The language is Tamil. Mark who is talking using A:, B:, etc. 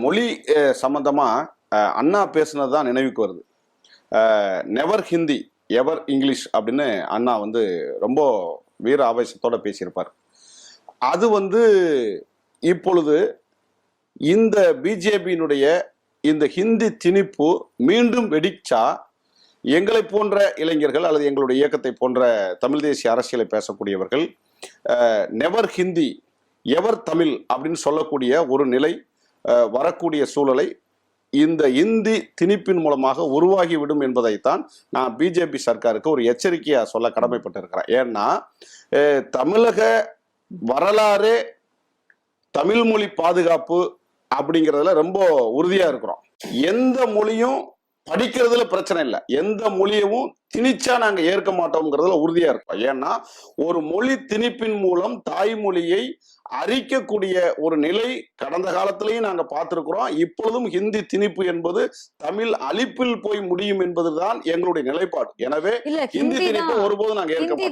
A: மொழி சம்பந்தமா அண்ணா பேசுனது தான் நினைவுக்கு வருது. நெவர் ஹிந்தி எவர் இங்கிலீஷ் அப்படின்னு அண்ணா வந்து ரொம்ப வீர ஆவேசத்தோட பேசியிருப்பார். அது இப்பொழுது இந்த பிஜேபியினுடைய இந்த ஹிந்தி திணிப்பு மீண்டும் வெடிச்சா எங்களை போன்ற இளைஞர்கள் அல்லது எங்களுடைய இயக்கத்தை போன்ற தமிழ் தேசிய அரசியலை பேசக்கூடியவர்கள் நெவர் ஹிந்தி எவர் தமிழ் அப்படின்னு சொல்லக்கூடிய ஒரு நிலை வரக்கூடிய சூழலை இந்த இந்தி திணிப்பின் மூலமாக உருவாகிவிடும் என்பதைத்தான் நான் பிஜேபி சர்க்காருக்கு ஒரு எச்சரிக்கையா சொல்ல கடமைப்பட்டிருக்கிறேன். ஏன்னா தமிழக வரலாறு தமிழ் மொழி பாதுகாப்பு அப்படிங்கிறதுல ரொம்ப உறுதியா இருக்கிறோம். எந்த மொழியும் படிக்கிறதுல பிரச்சனை இல்லை, எந்த மொழியவும் திணிச்சா நாங்க ஏற்க மாட்டோம்ங்கிறதுல உறுதியா இருக்கோம். ஏன்னா ஒரு மொழி திணிப்பின் மூலம் தாய்மொழியை அரிக்கக்கூடிய ஒரு நிலை கடந்த காலத்திலையும் நாங்க பார்த்திருக்கிறோம். இப்பொழுதும் ஹிந்தி திணிப்பு என்பது தமிழ் அழிப்பில் போய் முடியும் என்பதுதான் எங்களுடைய நிலைப்பாடு. எனவே ஹிந்தி திணிப்பு ஒருபோதும் நாங்க ஏற்க மாட்டோம்.